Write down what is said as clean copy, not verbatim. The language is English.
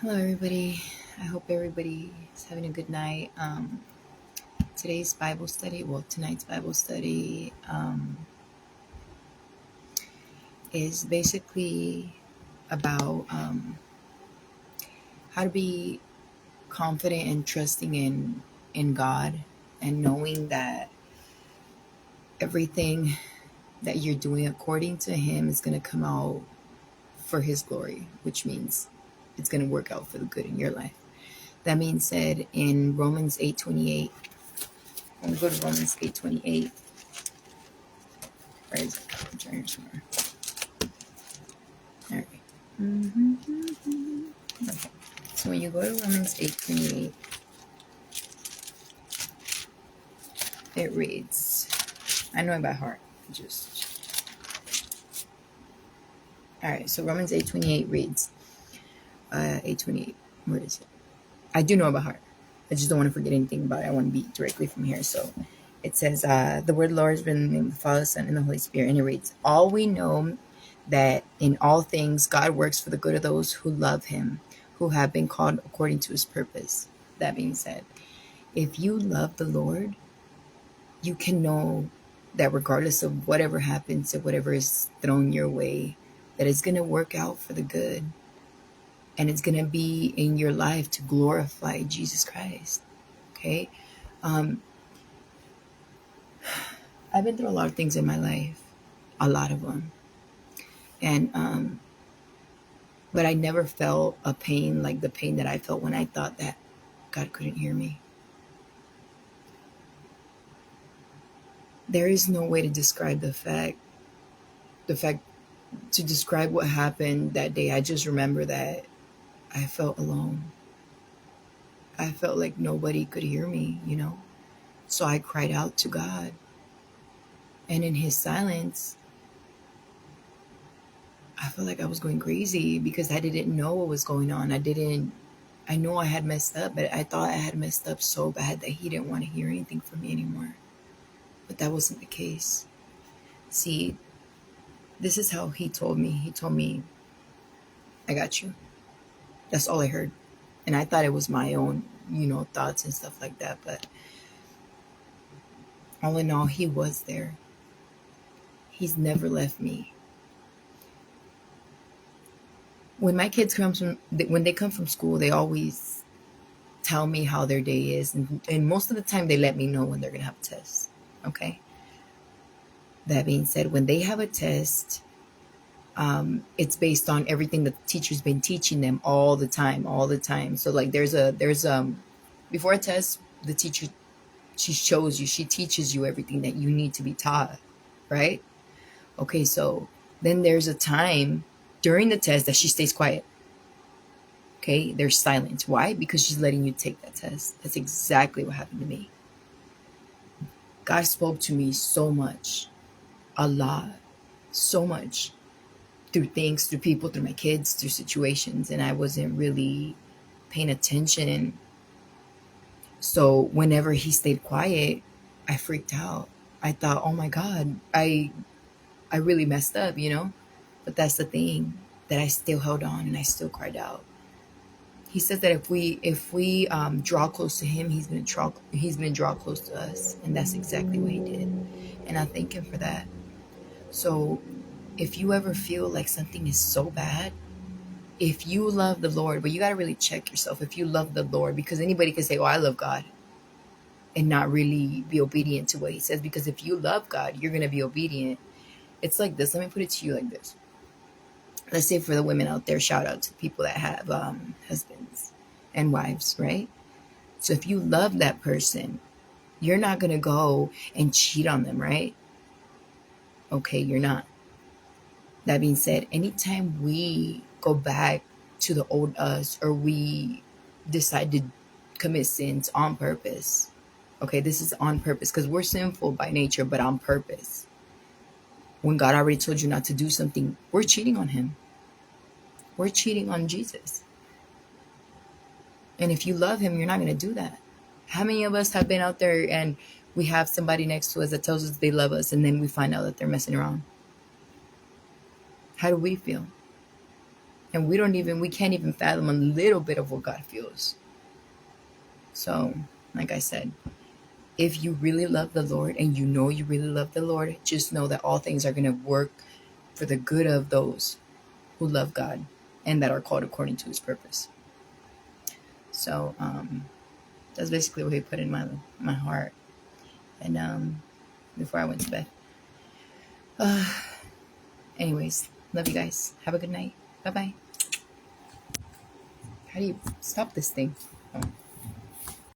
Hello, everybody. I hope everybody is having a good night. Tonight's Bible study is basically about how to be confident and trusting in God and knowing that everything that you're doing according to Him is going to come out for His glory, which means it's going to work out for the good in your life. That being said, in Romans 8:28, when we go to Romans 8:28. Where is it? I'm trying here somewhere. All right. Okay. So when you go to Romans 8:28, it reads, I know it by heart. All right. So Romans 8:28 reads, 8:28. Where is it? I do know it by heart. I just don't want to forget anything about it. I want to be directly from here. So it says, the word Lord has been named the Father, Son, and the Holy Spirit. And it reads, all we know that in all things God works for the good of those who love Him, who have been called according to His purpose. That being said, if you love the Lord, you can know that regardless of whatever happens or whatever is thrown your way, that it's going to work out for the good. And it's going to be in your life to glorify Jesus Christ. Okay? I've been through a lot of things in my life, a lot of them. And, but I never felt a pain like the pain that I felt when I thought that God couldn't hear me. There is no way to describe the fact to describe what happened that day. I just remember that I felt alone. I felt like nobody could hear me, So I cried out to God. And in His silence, I felt like I was going crazy because I didn't know what was going on. I know I had messed up, but I thought I had messed up so bad that He didn't want to hear anything from me anymore. But that wasn't the case. See, this is how He told me. He told me, I got you. That's all I heard. And I thought it was my own, thoughts and stuff like that. But all in all, He was there. He's never left me. When my kids when they come from school, they always tell me how their day is. And most of the time, they let me know when they're going to have a test. Okay? That being said, when they have a test, it's based on everything that the teacher's been teaching them all the time. So like there's before a test, the teacher, she teaches you everything that you need to be taught, right? Okay, so then there's a time during the test that she stays quiet. Okay, there's silence. Why? Because she's letting you take that test. That's exactly what happened to me. God spoke to me so much, a lot, so much, through things, through people, through my kids, through situations, and I wasn't really paying attention. So whenever He stayed quiet, I freaked out. I thought, oh my God, I really messed up, But that's the thing, that I still held on and I still cried out. He says that if we draw close to Him, He's gonna draw close to us, and that's exactly what He did. And I thank Him for that. So if you ever feel like something is so bad, if you love the Lord, but you got to really check yourself if you love the Lord, because anybody can say, oh, I love God, and not really be obedient to what He says. Because if you love God, you're going to be obedient. It's like this. Let me put it to you like this. Let's say for the women out there, shout out to people that have husbands and wives, right? So if you love that person, you're not going to go and cheat on them, right? Okay, you're not. That being said, anytime we go back to the old us, or we decide to commit sins on purpose, okay, this is on purpose, because we're sinful by nature, but on purpose. When God already told you not to do something, we're cheating on Him. We're cheating on Jesus. And if you love Him, you're not going to do that. How many of us have been out there and we have somebody next to us that tells us they love us, and then we find out that they're messing around? How do we feel? And we can't even fathom a little bit of what God feels. So, like I said, if you really love the Lord and you know you really love the Lord, just know that all things are going to work for the good of those who love God and that are called according to his purpose. So, that's basically what he put in my heart. And before I went to bed. Anyways, love you guys. Have a good night. Bye bye. How do you stop this thing? Oh.